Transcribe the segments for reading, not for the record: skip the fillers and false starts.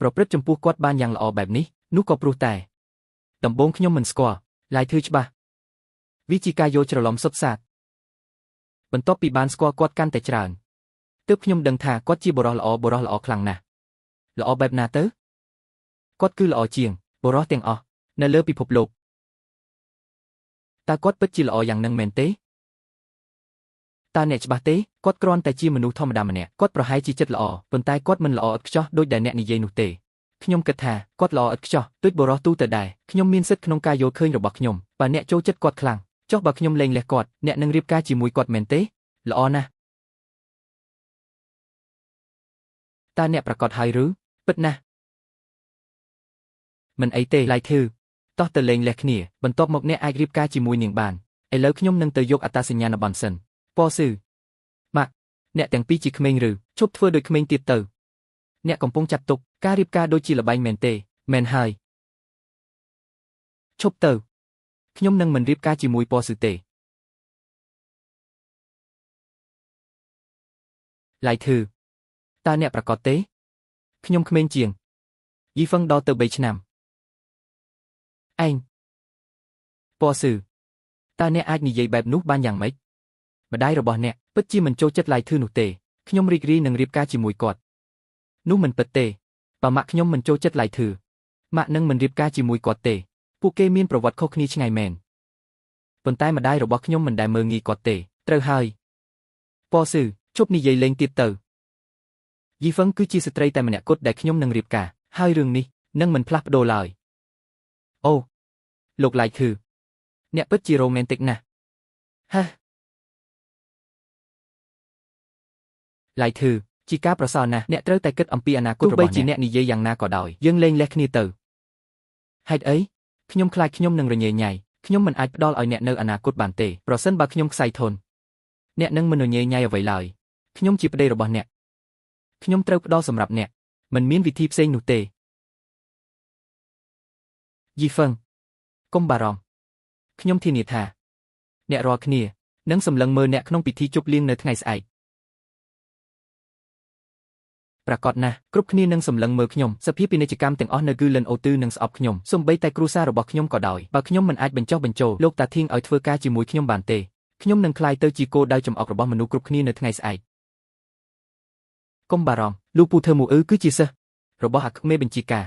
ប្រព្រឹត្តចំពោះគាត់បានយ៉ាងល្អបែបនេះនោះក៏ព្រោះតែដំបូងខ្ញុំមិនស្គាល់ឡាយធឺច្បាស់វាជាការយល់ច្រឡំសុទ្ធសាធបន្ទាប់ពីបានស្គាល់គាត់កាន់តែច្រើនទើបខ្ញុំដឹងថាគាត់ជាបុរសល្អខ្លាំងណាស់ល្អបែបណាទៅគាត់គឺល្អជាងបុរសទាំងអស់នៅលើពិភពលោកតើគាត់ពិតជាល្អយ៉ាងនឹងមែនទេតើអ្នកច្បាស់ទេគាត់គ្រាន់តែជាមនុស្សធម្មតាម្នាក់គាត់ប្រហែលជាចិត្តល្អប៉ុន្តែគាត់មិនល្អឥតខ្ចោះដូចដែលអ្នកនិយាយនោះទេខ្ញុំគិតថាគាត់ល្អឥតខ្ចោះដូចបុរសទូទៅដែរខ្ញុំមានសិទ្ធិក្នុងការយល់ឃើញរបស់ខ្ញុំបើអ្នកចូលចិត្តគាត់ខ្លាំងចុះបើខ្ញុំលែងលះគាត់អ្នកនឹងរៀបការជាមួយគាត់មែនទេល្អណាស់តើអ្នកប្រកាសហើយឬពិតណាស់មិនអីទេឡាយធឺតោះទៅលែងលះគ្នាបន្ទាប់មកអ្នកអាចរៀបការជាមួយនាងបានឥឡូវខ្ញុំនឹងទៅយកអត្តសញ្ញាណប័ណ្ណសិនប៉ស៊ឺម៉ាក់អ្នកទាំងពីរជាក្មេងឬឈប់ធ្វើដូចក្មេងទៀតទៅអ្នកកំពុងចាត់ទុកការរៀបការដូចជាល្បែងមែនទេមែនហើយឈប់ទៅខ្ញុំនឹងមិនរៀបការជាមួយប៉ស៊ឺទេឡាយធឺតើអ្នកប្រកាសទេខ្ញុំក្មេងជាងយីហ្វឹងដល់ទៅ3ឆ្នាំឯងប៉ស៊ឺតើអ្នកអាចនិយាយបែបនោះបានយ៉ាងម៉េចម្ដាយរបស់អ្នកពិតជាមិនចូលចិត្តឡាយធឺនោះទេខ្ញុំរីករាយនឹងរៀបការជាមួយគាត់នោះមិនពិតទេបើម៉ាក់ខ្ញុំមិនចូលចិត្តឡាយធឺម៉ាក់នឹងមិនរៀបការជាមួយគាត់ទេពួកគេមានប្រវត្តិខុសគ្នាឆ្ងាយមែនប៉ុន្តែម្ដាយរបស់ខ្ញុំមិនដែលមើលងាយគាត់ទេត្រូវហើយប៉ស៊ឺជប់និយាយលេងទៀតទៅយីហ្វឹងគឺជាស្ត្រីតែម្នាក់គត់ដែលខ្ញុំនឹងរៀបការហើយរឿងនេះនឹងមិនផ្លាស់ប្ដូរឡើយអូលោកឡាយធឺអ្នកពិតជារ៉ូមែនទិកណាស់ហេឡាយធឺជាការប្រសើរណាស់អ្នកត្រូវតែគិតអំពីអនាគតរបស់អ្នកទោះបីជាអ្នកនិយាយយ៉ាងណាក៏ដោយយើងលែងលះគ្នាទៅហេតុអីខ្ញុំខ្លាចខ្ញុំនឹងរញ៉េញ៉ៃខ្ញុំមិនអាចផ្ដល់ឲ្យអ្នកនៅអនាគតបានទេប្រសិនបើខ្ញុំខ្សែធនអ្នកនឹងមិនរញ៉េញ៉ៃអ្វីឡើយខ្ញុំជាប្តីរបស់អ្នកខ្ញុំត្រូវផ្ដល់សម្រាប់អ្នកមិនមានវិធីផ្សេងនោះទេយីហ្វឹងកុំបារម្ភខ្ញុំធានាថាអ្នករាល់គ្នានឹងសម្លឹងមើលអ្នកក្នុងពិធីជប់លៀងនៅថ្ងៃស្អែកប្រាកដណាស់គ្រប់គ្នានឹងសម្លឹងមើលខ្ញុំសភាពាណិជ្ជកម្មទាំងអស់នៅគឺលិនអូទឺនឹងស្អប់ខ្ញុំសូម្បីតែគ្រួសាររបស់ខ្ញុំក៏ដោយបើខ្ញុំមិនអាចបញ្ចុះបញ្ចូលលោកតាធៀងឲ្យធ្វើការជាមួយខ្ញុំបានទេខ្ញុំនឹងក្លាយទៅជាគោលដៅចំអករបស់មនុស្សគ្រប់គ្នានៅថ្ងៃស្អែកកុំបារម្ភលោកពូធ្វើមូអ៊ឺគឺជាសិស្សរបស់អាគ្មេបញ្ជាការ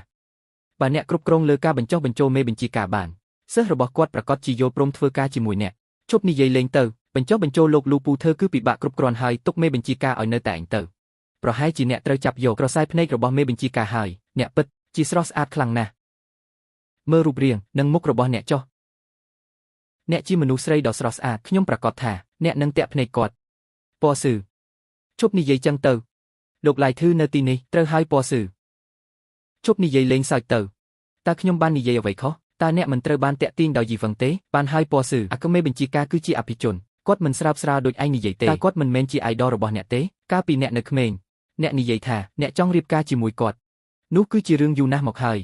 បើអ្នកគ្រប់គ្រងលើការបញ្ចុះបញ្ចូលមេបញ្ជាការបានសិស្សរបស់គាត់ប្រកាសជាយល់ព្រមធ្វើការជាមួយអ្នកជប់និយាយលេងទៅបញ្ចុះបញ្ចូលលោកលូពូធ្វើគឺពិបាកគ្រប់គ្រាន់ហើយទុកមេបញ្ជាការឲ្យនៅតែឯងទៅប្រហែលជាអ្នកត្រូវចាប់យកក្រសែភ្នែករបស់មេបញ្ជាការហើយអ្នកពិតជាស្រស់ស្អាតខ្លាំងណាស់មើលរូបរាងនិងមុខរបស់អ្នកចុះអ្នកជាមនុស្សស្រីដ៏ស្រស់ស្អាតខ្ញុំប្រកាសថាអ្នកនឹងតាក់ភ្នែកគាត់ប៉ស៊ឺជប់និយាយចឹងទៅលោកឡាយធឺនៅទីនេះត្រូវហើយប៉ស៊ឺជប់និយាយលេងសើចទៅតើខ្ញុំបាននិយាយអ្វីខុសតើអ្នកមិនត្រូវបានតាក់ទាញដោយយីហ្វឹងទេបានហើយប៉ស៊ឺអាគ្មេបញ្ជាការគឺជាអភិជនគាត់មិនស្រើបស្រាលដូចឯងនិយាយទេតើគាត់មិនមែនជាអាយដលរបស់អ្នកទេកាលពីអ្នកនៅក្មេងអ្នកនិយាយថាអ្នកចង់រៀបការជាមួយគាត់នោះគឺជារឿងយូរណាស់មកហើយ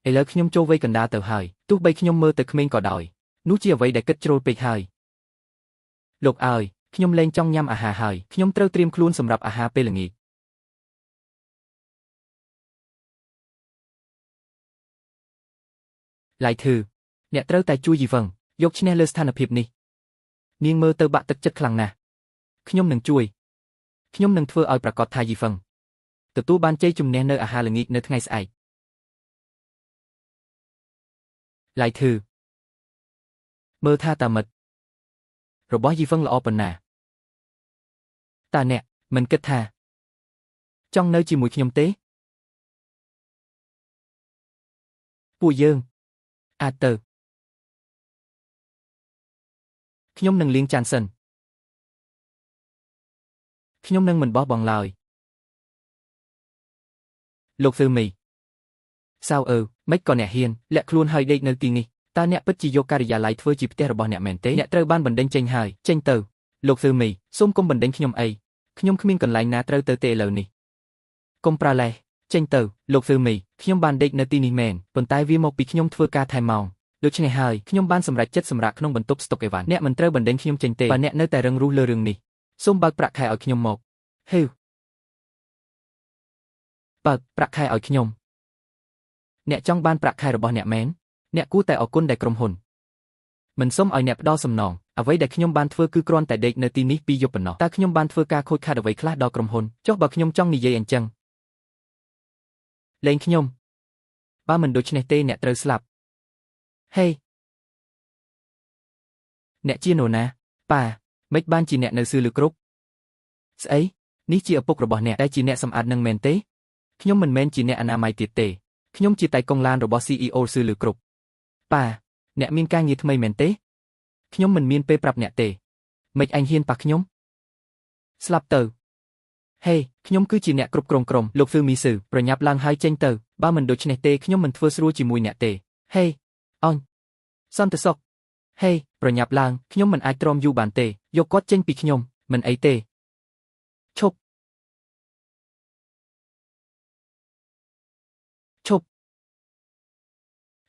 ឥឡូវខ្ញុំចូលវ័យកណ្ដាលទៅហើយទោះបីខ្ញុំមើលទៅក្មេងក៏ដោយនោះជាអ្វីដែលគិតជ្រុលពេកហើយលោកអើយខ្ញុំលែងចង់ញ៉ាំអាហារហើយខ្ញុំត្រូវត្រៀមខ្លួនសម្រាប់អាហារពេលល្ងាចឡាយធឺអ្នកត្រូវតែជួយយីហ្វឹងយកឈ្នះលើស្ថានភាពនេះនាងមើលទៅបាក់ទឹកចិត្តខ្លាំងណាស់ខ្ញុំនឹងជួយខ្ញុំនឹងធ្វើឲ្យប្រកាសថាយីហ្វឹងទទួលបានជ័យជំនះនៅអាហារល្ងាចនៅថ្ងៃស្អែកឡាយធឺមើលថាតាមិត្តរបស់យីហ្វឹងល្អប៉ុណ្ណាតើអ្នកមិនគិតថាចង់នៅជាមួយខ្ញុំទេពួកយើងអាចទៅខ្ញុំនឹងលាងចានសិនខ្ញុំនឹងមិនបោះបង់ឡើយលោកស៊ឺមីសៅមិនក៏អ្នកហ៊ានលាក់ខ្លួនហើយដេកនៅទីនេះតើអ្នកពិតជាយកការិយាល័យធ្វើជាផ្ទះរបស់អ្នកមែនទេអ្នកត្រូវបានបណ្ដេញចេញហើយចេញទៅលោកស៊ឺមីសូមកុំបណ្ដេញខ្ញុំអីខ្ញុំគ្មានកន្លែងណាត្រូវទៅទេឥឡូវនេះកុំប្រើលេសចេញទៅលោកស៊ឺមីខ្ញុំបានដេកនៅទីនេះមែនប៉ុន្តែវាមកពីខ្ញុំធ្វើការថែមម៉ោងដូច្នេះហើយខ្ញុំបានសម្រេចចិត្តសម្រាកក្នុងបន្ទប់ស្តុកអីវ៉ាន់អ្នកមិនត្រូវបណ្ដេញខ្ញុំចេញទេបើអ្នកនៅតែរឹងរូសលើរឿងនេះសូមបើកប្រាក់ខែឲ្យខ្ញុំមកហេវ បើកប្រាក់ខែឲ្យខ្ញុំអ្នកចង់បានប្រាក់ខែរបស់អ្នកមែនអ្នកគួរតែអរគុណដែលក្រុមហ៊ុនមិនសុំឲ្យអ្នកផ្ដល់សំណងអ្វីដែលខ្ញុំបានធ្វើគឺគ្រាន់តែដេកនៅទីនេះពីយប់ប៉ុណ្ណោះតើខ្ញុំបានធ្វើការខូចខាតអ្វីខ្លះដល់ក្រុមហ៊ុនចុះបើខ្ញុំចង់និយាយអញ្ចឹងលេងខ្ញុំបើមិនដូច្នេះទេអ្នកត្រូវស្លាប់ហេអ្នកជានរណាប៉ាមិនបានជាអ្នកនៅសឿលឺគ្រប់ស្អីនេះជាឪពុករបស់អ្នកតែជាអ្នកសម្អាតនឹងមែនទេខ្ញុំមិនមែនជាអ្នកអនាម័យទៀតទេខ្ញុំជាតែកុងឡានរបស់ CEO សឿលឺគ្រប់ប៉ាអ្នកមានការងារថ្មីមែនទេខ្ញុំមិនមានពេលប្រាប់អ្នកទេមិនអញហ៊ានប៉ះខ្ញុំស្លាប់ទៅហេខ្ញុំគឺជាអ្នកគ្រប់គ្រងក្រុមលោកហ្វឺមីស៊ឺប្រញាប់ឡើងហើយចេញទៅបើមិនដូច្នេះទេខ្ញុំមិនធ្វើស្រួលជាមួយអ្នកទេហេអញសន្តិសុខហេប្រញាប់ឡើងខ្ញុំមិនអាចទ្រាំយូរបានទេយកគាត់ចេញពីខ្ញុំមិនអីទេឈប់ឈប់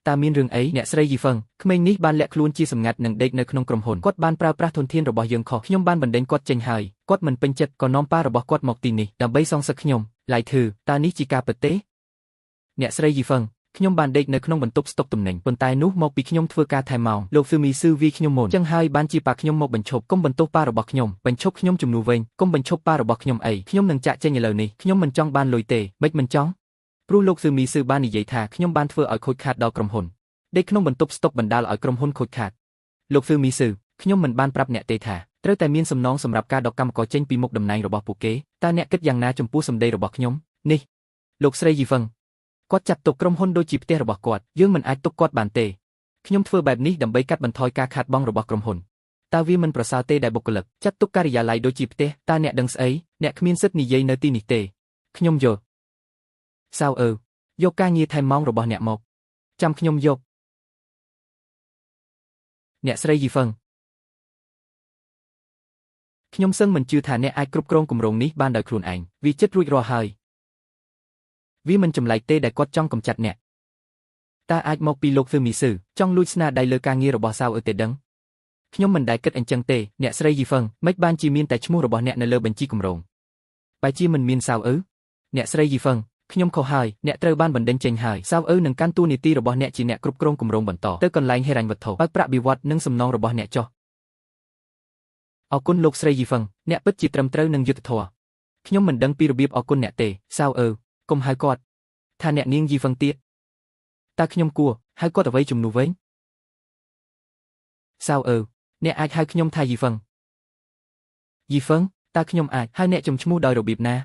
តើមានរឿងអីអ្នកស្រីយីហ្វឹងក្មេងនេះបានលាក់ខ្លួនជាសម្ងាត់និងដេកនៅក្នុងក្រុមហ៊ុនគាត់បានប្រើប្រាស់ធនធានរបស់យើងខុសខ្ញុំបានបណ្ដេញគាត់ចេញហើយគាត់មិនពេញចិត្តក៏នាំប៉ារបស់គាត់មកទីនេះដើម្បីសងសឹកខ្ញុំឡៃធឺតើនេះជាការពិតទេអ្នកស្រីយីហ្វឹងខ្ញុំបានដេកនៅក្នុងបន្ទប់ស្តុកទំនិញប៉ុន្តែនោះមកពីខ្ញុំធ្វើការថែម៉ោងលោកហ្វឺមីស៊ឺវីខ្ញុំមុនចឹងហើយបានជាប៉ាខ្ញុំមកបញ្ឈប់កុំបន្ទោសប៉ារបស់ខ្ញុំបញ្ឈប់ខ្ញុំជំនួសវិញកុំបញ្ឈប់ប៉ារបស់ខ្ញុំអីខ្ញុំនឹងចាក់ចេញឥឡូវនេះខ្ញុំមិនចង់បានលុយទេមិនចង់ព្រោះលោកហ្វឺមីស៊ឺបាននិយាយថាខ្ញុំបានធ្វើឲ្យខូចខាតដល់ក្រុមហ៊ុនដេកក្នុងបន្ទប់ស្តុកបណ្ដាលឲ្យក្រុមហ៊ុនខូចខាតលោកហ្វឺមីស៊ឺខ្ញុំមិនបានប្រាប់អ្នកទេថាត្រូវតែមានសំណងសម្រាប់ការដកកម្មករចេញពីមុខតំណែងរបស់ពួកគេតើអ្នកគិតយ៉ាងណាចំពោះសម្ដីរបស់ខ្ញុំនេះលោកស្រីយីហ្វឹងគាត់ចាត់ទុកក្រុមហ៊ុនដូចជាផ្ទះរបស់គាត់យើងមិនអាចទុកគាត់បានទេខ្ញុំធ្វើបែបនេះដើម្បីកាត់បន្ថយការខាតបង់របស់ក្រុមហ៊ុនតើវាមិនប្រសើរទេដែលបុគ្គលិកចាត់ទុកការិយាល័យដូចជាផ្ទះតើអ្នកដឹងស្អីអ្នកគ្មានសិទ្ធិនិយាយនៅទីនេះទេខ្ញុំយកសៅយកការងារថែមម៉ោងរបស់អ្នកមកចាំខ្ញុំយកអ្នកស្រីយីហ្វឹងខ្ញុំសឹងមិនជឿថាអ្នកអាចគ្រប់គ្រងគម្រោងនេះបានដោយខ្លួនឯងវាចិត្តរួចរាល់ហើយវាមិនចម្លែកទេដែលគាត់ចង់កំចាត់អ្នកតើអាចមកពីលោកហ្វឺមីស៊ឺចង់លួចស្នាដៃលើការងាររបស់សៅទេដឹងខ្ញុំមិនដែលគិតអញ្ចឹងទេអ្នកស្រីយីហ្វឹងមិនបានជាមានតែឈ្មោះរបស់អ្នកនៅលើបញ្ជីគម្រោងបែរជាមិនមានសៅអ្នកស្រីយីហ្វឹងខ្ញុំខុសហើយអ្នកត្រូវបានបណ្ដេញចេញហើយសៅនឹងកាន់តួនាទីរបស់អ្នកជាអ្នកគ្រប់គ្រងគម្រោងបន្តទៅកន្លែងហិរញ្ញវត្ថុបើកប្រាក់បៀវត្សនិងសំណងរបស់អ្នកចុះអរគុណលោកស្រីយីហ្វឹងអ្នកពិតជាត្រឹមត្រូវនឹងយុត្តិធម៌ខ្ញុំមិនដឹងពីរបៀបអរគុណអ្នកទេសៅកុំហៅគាត់ថាអ្នកនាងយីហ្វឹងទៀតតើខ្ញុំគួរហៅគាត់អ្វីជំនួសវិញសៅអ្នកអាចហៅខ្ញុំថាយីហ្វឹងតើខ្ញុំអាចហៅអ្នកចំឈ្មោះដោយរបៀបណា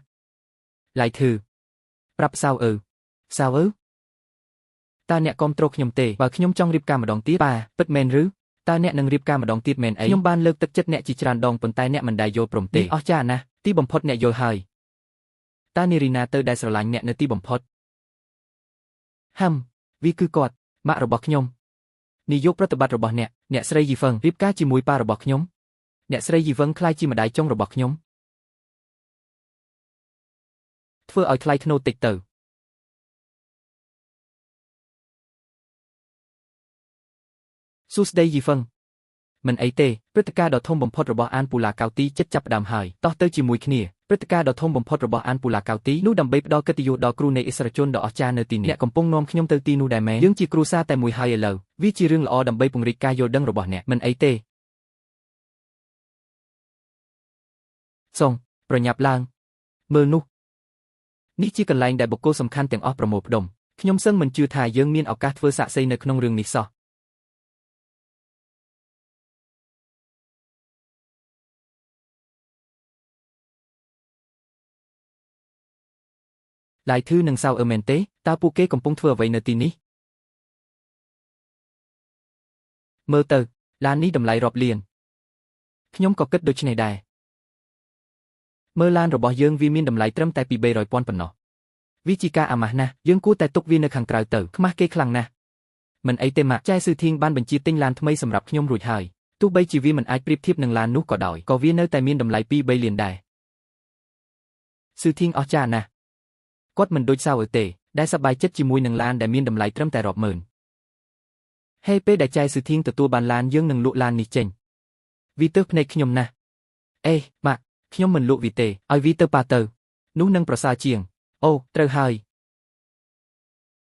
ឡៃធឺប្រាប់សៅតើអ្នកគាំទ្រខ្ញុំទេបើខ្ញុំចង់រៀបការម្ដងទៀតប៉ាពិតមែនឬតើអ្នកនឹងរៀបការម្ដងទៀតមែនអីខ្ញុំបានលើកទឹកចិត្តអ្នកជាច្រើនដងប៉ុន្តែអ្នកមិនដែលយល់ព្រមទេអស្ចារ្យណាស់ទីបំផុតអ្នកយល់ហើយតើនារីណាទៅដែលស្រឡាញ់អ្នកនៅទីបំផុតវាគឺគាត់ម៉ាក់របស់ខ្ញុំនាយកប្រតិបត្តិរបស់អ្នកស្រីយីហ្វឹងរៀបការជាមួយប៉ារបស់ខ្ញុំអ្នកស្រីយីហ្វឹងក្លាយជាម្ដាយចុងរបស់ខ្ញុំធ្វើឲ្យថ្លៃធ្នូតិចទៅសួស្ដីយីហ្វឹងមិនអីទេព្រឹត្តិការណ៍ដ៏ធំបំផុតរបស់អានពូឡាកៅទីចិត្តចាប់ផ្ដើមហើយតោះទៅជាមួយគ្នាព្រឹត្តិការណ៍ដ៏ធំបំផុតរបស់អានពូឡាកៅទីនោះដើម្បីផ្ដល់កិត្តិយសដល់គ្រូនៃឥស្សរជនដ៏អស្ចារ្យនៅទីនេះអ្នកកំពុងនាំខ្ញុំទៅទីនោះដែរមែនយើងជាគ្រួសារតែមួយហើយឥឡូវវាជារឿងល្អដើម្បីពង្រីកការយល់ដឹងរបស់អ្នកមិនអីទេសុងប្រញាប់ឡើងមើលនេះជាកន្លែងដែលបុគ្គលសំខាន់ទាំងអស់ប្រមូលផ្ដុំខ្ញុំសឹងមិនជឿថាយើងមានឱកាសធ្វើសាក្សីនៅក្នុងរឿងនេះសោះឡៃធឺនិងសៅមែនទេតើពួកគេកំពុងធ្វើអ្វីនៅទីនេះមើលទៅឡាននេះតម្លៃរាប់លានខ្ញុំក៏គិតដូចនេះដែរមើលឡានរបស់យើងវាមានតម្លៃត្រឹមតែពី300,000ប៉ុណ្ណោះវាជាការអាម៉ាស់ណាស់យើងគួរតែទុកវានៅខាងក្រៅទៅខ្មាស់គេខ្លាំងណាស់មិនអីទេម៉ាក់ចែស៊ឺធីងបានបញ្ជាទិញឡានថ្មីសម្រាប់ខ្ញុំរួចហើយទោះបីជាវាមិនអាចប្រៀបធៀបនឹងឡាននោះក៏ដោយក៏វានៅតែមានតម្លៃ2-3លានដែរស៊ឺធីងអស្ចារ្យណាស់គាត់មិនដូចសៅទេដែលសប្បាយចិត្តជាមួយនឹងឡានដែលមានតម្លៃត្រឹមតែរាប់ម៉ឺនហេពេលដែលចែស៊ឺធីងទទួលបានឡានយើងនឹងលក់ឡាននេះចេញវាទើសភ្នែកខ្ញុំណាស់ម៉ាក់ខ្ញុំមិនលក់វាទេឲ្យវាទៅប៉ាទៅនោះនឹងប្រសើរជាង អូត្រូវហើយ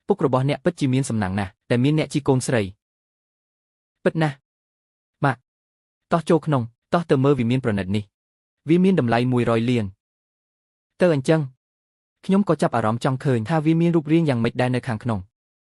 ពុករបស់អ្នកពិតជាមានសំណាងណាស់តែមានអ្នកជាកូនស្រីពិតណាស់ម៉ាក់តោះចូលក្នុងតោះទៅមើលវាមានប្រណិតនេះវាមានតម្លៃ100លានទៅអញ្ចឹងខ្ញុំក៏ចាប់អារម្មណ៍ចង់ឃើញថាវាមានរូបរាងយ៉ាងម៉េចដែរនៅខាងក្នុង